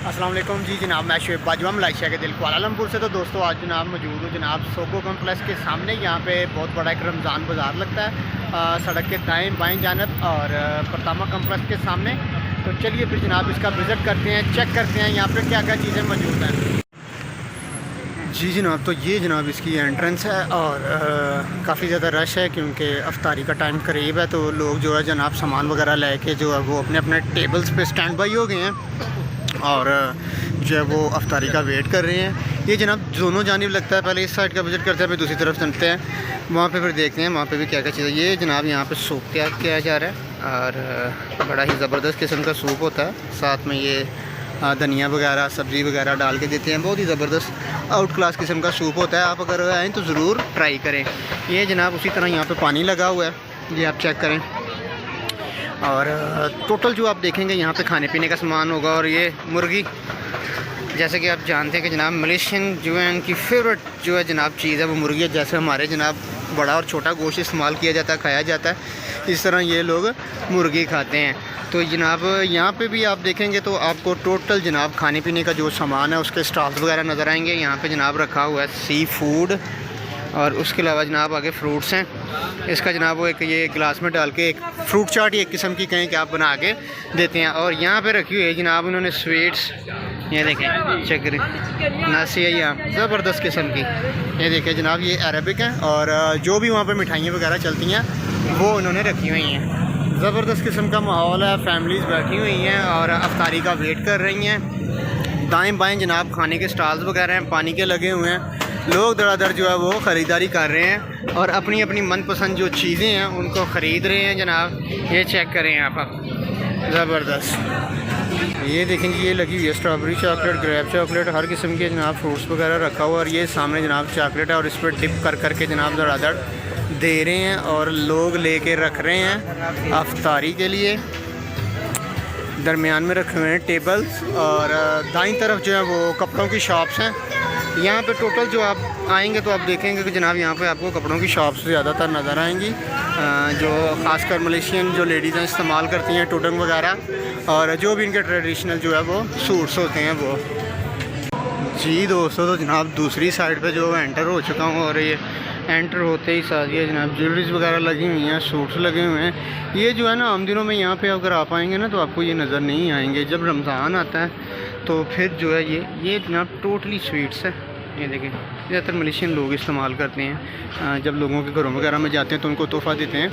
अस्सलाम वालेकुम जी जनाब, मैं शुएब बाजवा मलेशिया के दिल कुआलालंपुर से। तो दोस्तों आज जनाब मौजूद हूँ जनाब सोको कॉम्प्लेक्स के सामने। यहाँ पे बहुत बड़ा एक रमज़ान बाज़ार लगता है सड़क के दाएं बाएं जानब और परतामा कॉम्प्लेक्स के सामने। तो चलिए फिर जनाब इसका विज़िट करते हैं, चेक करते हैं यहाँ पे क्या क्या चीज़ें मौजूद हैं। जी जनाब, तो ये जनाब इसकी एंट्रेंस है और काफ़ी ज़्यादा रश है क्योंकि अफ्तारी का टाइम करीब है। तो लोग जो है जनाब सामान वगैरह लेके जो है वो अपने अपने टेबल्स पे स्टैंड बाई हो गए हैं और जो है वो अफ्तारी का वेट कर रहे हैं। ये जनाब दोनों जानिब लगता है, पहले इस साइड का विज़िट करते हैं फिर दूसरी तरफ चलते हैं, वहाँ पे फिर देखते हैं वहाँ पे भी क्या क्या चीज़ है। ये जनाब यहाँ पे सूप तैयार किया जा रहा है और बड़ा ही ज़बरदस्त किस्म का सूप होता है। साथ में ये धनिया वगैरह सब्ज़ी वगैरह डाल के देते हैं। बहुत ही ज़बरदस्त आउट क्लास किस्म का सूप होता है। आप अगर आएँ तो ज़रूर ट्राई करें। ये जनाब उसी तरह यहाँ पे पानी लगा हुआ है, ये आप चेक करें। और टोटल जो आप देखेंगे यहाँ पे खाने पीने का सामान होगा। और ये मुर्गी, जैसे कि आप जानते हैं कि जनाब मलेशियन जो है इनकी फेवरेट जो है जनाब चीज़ है वो मुर्गी है। जैसे हमारे जनाब बड़ा और छोटा गोश्त इस्तेमाल किया जाता है, खाया जाता है, इस तरह ये लोग मुर्गी खाते हैं। तो जनाब यहाँ पे भी आप देखेंगे तो आपको टोटल जनाब खाने पीने का जो सामान है उसके स्टॉल्स वगैरह नज़र आएंगे। यहाँ पे जनाब रखा हुआ है सी फूड और उसके अलावा जनाब आगे फ्रूट्स हैं। इसका जनाब वो एक ये गिलास में डाल के एक फ्रूट चाट एक किस्म की कहीं कि आप बना के देते हैं। और यहाँ पे रखी हुई है जनाब उन्होंने स्वीट्स, ये देखें चेक करें, नासी है यहाँ ज़बरदस्त किस्म की। ये देखें जनाब ये अरबिक है और जो भी वहाँ पर मिठाइयाँ वगैरह चलती हैं वो उन्होंने रखी हुई हैं। ज़बरदस्त किस्म का माहौल है, फैमिलीज़ बैठी हुई हैं और अफ्तारी का वेट कर रही हैं। दाएँ बाएँ जनाब खाने के स्टॉल्स वगैरह हैं, पानी के लगे हुए हैं। लोग दरादर जो है वो ख़रीदारी कर रहे हैं और अपनी अपनी मनपसंद जो चीज़ें हैं उनको ख़रीद रहे हैं जनाब। ये चेक करें आप, ज़बरदस्त। ये देखेंगे ये लगी हुई है स्ट्रॉबेरी चॉकलेट, ग्रेप चॉकलेट, हर किस्म के जनाब फ्रूट्स वगैरह रखा हुआ। और ये सामने जनाब चॉकलेट है और इस पर डिप कर करके जनाब दरादर दे रहे हैं और लोग लेके रख रहे हैं अफ्तारी के लिए। दरमियान में रखे हुए हैं टेबल्स और दाईं तरफ जो है वो कपड़ों की शॉप्स हैं। यहाँ पे टोटल जो आप आएंगे तो आप देखेंगे कि जनाब यहाँ पे आपको कपड़ों की शॉप्स ज़्यादातर नज़र आएंगी जो ख़ासकर मलेशियन जो लेडीज़ हैं इस्तेमाल करती हैं, टोटंग वगैरह और जो भी इनके ट्रेडिशनल जो है वो सूट्स होते हैं वो। जी दोस्तों, तो जनाब दूसरी साइड पे जो एंटर हो चुका हूँ और ये एंटर होते ही साथ ये जनाब ज्वेलरीज वगैरह लगी हुई हैं, सूट्स लगे हुए हैं। ये जो है ना आम दिनों में यहाँ पे अगर आप आएंगे ना तो आपको ये नज़र नहीं आएंगे। जब रमज़ान आता है तो फिर जो है ये जनाब टोटली स्वीट्स है। ये देखें ज़्यादातर मलेशियन लोग इस्तेमाल करते हैं, जब लोगों के घरों वगैरह में जाते हैं तो उनको तोहफ़ा देते हैं।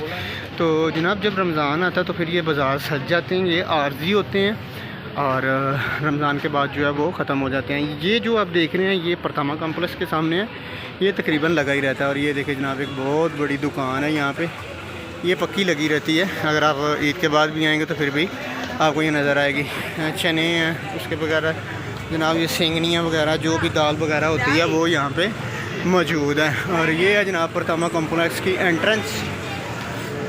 तो जनाब जब रमज़ान आता है तो फिर ये बाज़ार सज जाते हैं, ये आर्जी होते हैं और रमज़ान के बाद जो है वो ख़त्म हो जाते हैं। ये जो आप देख रहे हैं ये परतामा कॉम्प्लेक्स के सामने है, ये तकरीबन लगा ही रहता है। और ये देखें जनाब एक बहुत बड़ी दुकान है यहाँ पे, ये पक्की लगी रहती है। अगर आप ईद के बाद भी आएंगे तो फिर भी आपको ये नज़र आएगी। चने हैं उसके वगैरह जनाब, ये सेंगनियाँ वगैरह जो भी दाल वगैरह होती है वो यहाँ पे मौजूद है। और ये है जनाब परतामा कॉम्प्लेक्स की एंट्रेंस।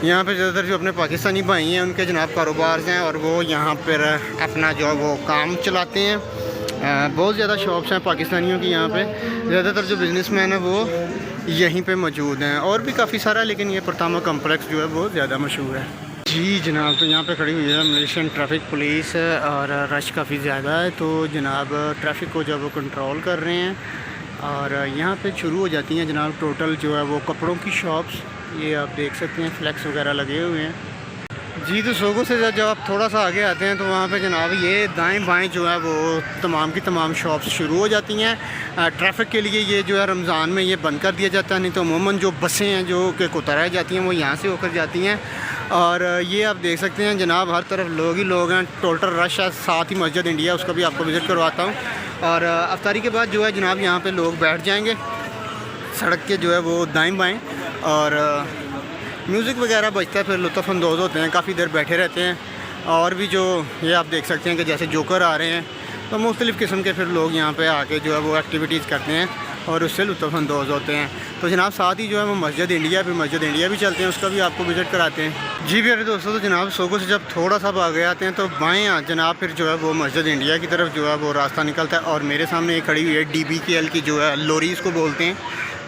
यहाँ पे ज़्यादातर जो अपने पाकिस्तानी भाई हैं उनके जनाब कारोबार हैं और वो यहाँ पर अपना जो वो काम चलाते हैं। बहुत ज़्यादा शॉप्स हैं पाकिस्तानियों की यहाँ पे, ज़्यादातर जो बिज़नेसमैन है वो यहीं पे मौजूद हैं। और भी काफ़ी सारा, लेकिन ये परतामा कॉम्प्लेक्स जो है वो ज़्यादा मशहूर है। जी जनाब, तो यहाँ पे खड़ी हुई है मलेशियन ट्रैफिक पुलिस और रश काफ़ी ज़्यादा है तो जनाब ट्रैफिक को जो है वो कंट्रोल कर रहे हैं। और यहाँ पे शुरू हो जाती हैं जनाब टोटल जो है वो कपड़ों की शॉप्स। ये आप देख सकते हैं फ्लैक्स वगैरह लगे हुए हैं। जी तो सोगो से जब आप थोड़ा सा आगे आते हैं तो वहाँ पे जनाब ये दाएं बाएं जो है वो तमाम की तमाम शॉप्स शुरू हो जाती हैं। ट्रैफिक के लिए ये जो है रमज़ान में ये बंद कर दिया जाता है, नहीं तो अमूमन जो बसें हैं जो कि कोतराई जाती हैं वो यहाँ से होकर जाती हैं। और ये आप देख सकते हैं जनाब हर तरफ लोग ही लोग हैं, टोटल रश है। साथ ही मस्जिद इंडिया उसका भी आपको विज़िट करवाता हूँ। और अफ्तारी के बाद जो है जनाब यहाँ पर लोग बैठ जाएँगे सड़क के जो है वो दाएँ बाएँ और म्यूज़िक वगैरह बजता है, फिर लुत्फ़अंदोज़ होते हैं, काफ़ी देर बैठे रहते हैं। और भी जो ये आप देख सकते हैं कि जैसे जोकर आ रहे हैं तो मुख्तलिफ़ किस्म के फिर लोग यहाँ पे आके जो है वो एक्टिविटीज़ करते हैं और उससे लुत्फ़अंदोज़ होते हैं। तो जनाब साथ ही जो है वो मस्जिद इंडिया भी चलते हैं, उसका भी आपको विज़िट कराते हैं। जी प्यारे दोस्तों, तो जनाब सोगो से जब थोड़ा सा आगे आते हैं तो बाएँ जनाब फिर जो है वो मस्जिद इंडिया की तरफ जो है वो रास्ता निकलता है। और मेरे सामने एक खड़ी हुई है DBKL की जो है लॉरी इसको बोलते हैं,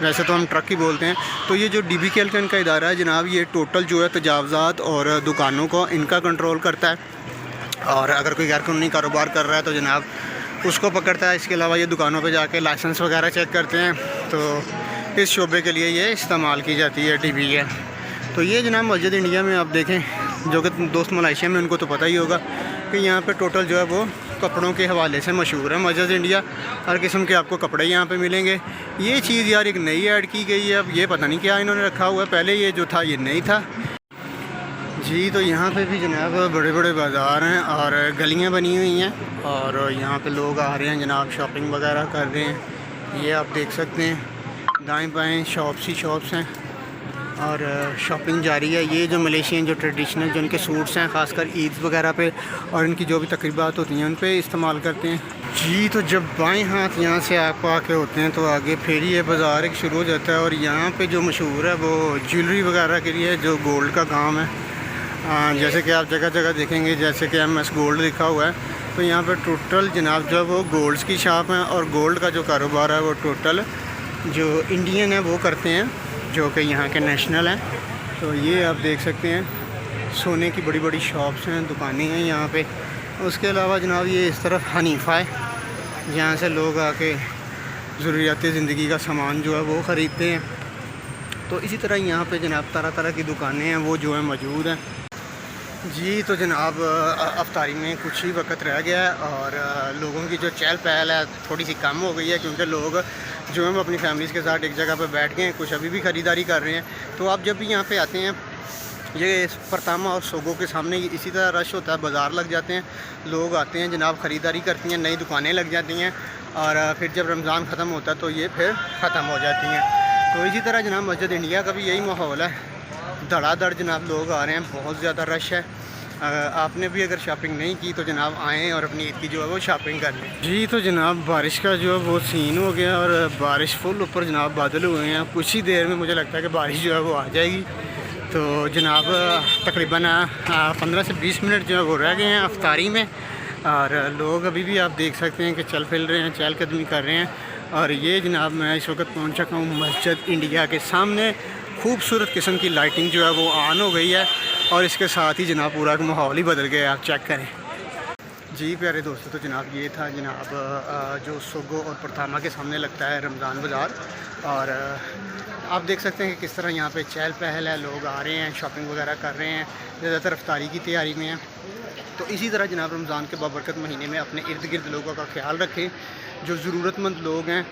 वैसे तो हम ट्रक ही बोलते हैं। तो ये जो DBKL का इनका इदारा है जनाब, ये टोटल जो है तजावज़ात और दुकानों को इनका कंट्रोल करता है। और अगर कोई गैर कानूनी कारोबार कर रहा है तो जनाब उसको पकड़ता है। इसके अलावा ये दुकानों पे जाके लाइसेंस वगैरह चेक करते हैं, तो इस शोबे के लिए ये इस्तेमाल की जाती है टीवी है। तो ये जनाब मस्जिद इंडिया में आप देखें, जो कि दोस्त मलेशिया में उनको तो पता ही होगा कि यहाँ पे टोटल जो है वो कपड़ों के हवाले से मशहूर है मस्जिद इंडिया। हर किस्म के आपको कपड़े यहाँ पे मिलेंगे। ये चीज़ यार एक नई ऐड की गई है, अब ये पता नहीं क्या इन्होंने रखा हुआ है, पहले ये जो था ये नहीं था जी। तो यहाँ पे भी जनाब बड़े बड़े बाज़ार हैं और गलियाँ बनी हुई हैं, और यहाँ पे लोग आ रहे हैं जनाब, शॉपिंग वगैरह कर रहे हैं। ये आप देख सकते हैं दाएं बाएं शॉप्स ही शॉप्स हैं और शॉपिंग जारी है। ये जो मलेशियन जो ट्रेडिशनल जो उनके सूट्स हैं, ख़ासकर ईद वगैरह पे और इनकी जो भी तकरीबात होती हैं उन पे इस्तेमाल करते हैं जी। तो जब बाएं हाथ यहाँ से आप आके होते हैं तो आगे फिर ये बाज़ार एक शुरू हो जाता है, और यहाँ पे जो मशहूर है वो ज्वेलरी वगैरह के लिए जो गोल्ड का काम है। जैसे कि आप जगह जगह देखेंगे, जैसे कि MS गोल्ड लिखा हुआ है, तो यहाँ पे टोटल जनाब जो है वो गोल्ड्स की शॉप है, और गोल्ड का जो कारोबार है वो टोटल जो इंडियन है वो करते हैं, जो कि यहाँ के नेशनल हैं। तो ये आप देख सकते हैं सोने की बड़ी बड़ी शॉप्स हैं, दुकानें हैं यहाँ पे। उसके अलावा जनाब ये इस तरफ हनीफ़ा है, जहाँ से लोग आके ज़रूरियात ज़िंदगी का सामान जो है वो ख़रीदते हैं। तो इसी तरह यहाँ पे जनाब तरह तरह की दुकानें हैं वो जो है मौजूद हैं जी। तो जनाब अफ्तारी में कुछ ही वक्त रह गया है, और लोगों की जो चहल पहल है थोड़ी सी कम हो गई है, क्योंकि लोग जो है अपनी फैमिलीज़ के साथ एक जगह पर बैठ गए हैं, कुछ अभी भी ख़रीदारी कर रहे हैं। तो आप जब भी यहाँ पे आते हैं, ये परतामा और सोगो के सामने इसी तरह रश होता है, बाज़ार लग जाते हैं, लोग आते हैं जनाब, ख़रीदारी करती हैं, नई दुकानें लग जाती हैं, और फिर जब रमज़ान ख़त्म होता है तो ये फिर ख़त्म हो जाती हैं। तो इसी तरह जनाब मस्जिद इंडिया का भी यही माहौल है, धड़ाधड़ जनाब लोग आ रहे हैं, बहुत ज़्यादा रश है। आपने भी अगर शॉपिंग नहीं की तो जनाब आएँ और अपनी ईद की जो है वो शॉपिंग कर लें जी। तो जनाब बारिश का जो है वो सीन हो गया, और बारिश फुल ऊपर जनाब बादल हुए हैं। कुछ ही देर में मुझे लगता है कि बारिश जो है वो आ जाएगी। तो जनाब तकरीबन 15 से 20 मिनट जो है वो रह गए हैं अफ्तारी में, और लोग अभी भी आप देख सकते हैं कि चल फिर रहे हैं, चहलकदमी कर रहे हैं। और ये जनाब मैं इस वक्त पहुँच चुका हूँ मस्जिद इंडिया के सामने। खूबसूरत किस्म की लाइटिंग जो है वो ऑन हो गई है, और इसके साथ ही जनाब पूरा माहौल ही बदल गया, आप चेक करें जी। प्यारे दोस्तों, तो जनाब ये था जनाब जो सोगो और परतामा के सामने लगता है रमज़ान बाज़ार, और आप देख सकते हैं कि किस तरह यहाँ पे चहल पहल है, लोग आ रहे हैं, शॉपिंग वगैरह कर रहे हैं, ज़्यादातर इफ्तारी की तैयारी में हैं। तो इसी तरह जनाब रमज़ान के बाबरकत महीने में अपने इर्द गिर्द लोगों का ख्याल रखें, जो ज़रूरतमंद लोग हैं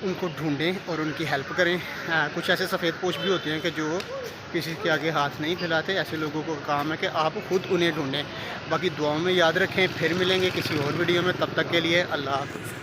उनको ढूंढें और उनकी हेल्प करें। कुछ ऐसे सफ़ेद पोश भी होते हैं कि जो किसी के आगे हाथ नहीं फैलाते, ऐसे लोगों को काम है कि आप खुद उन्हें ढूंढें। बाकी दुआओं में याद रखें, फिर मिलेंगे किसी और वीडियो में, तब तक के लिए अल्लाह हाफ़िज़।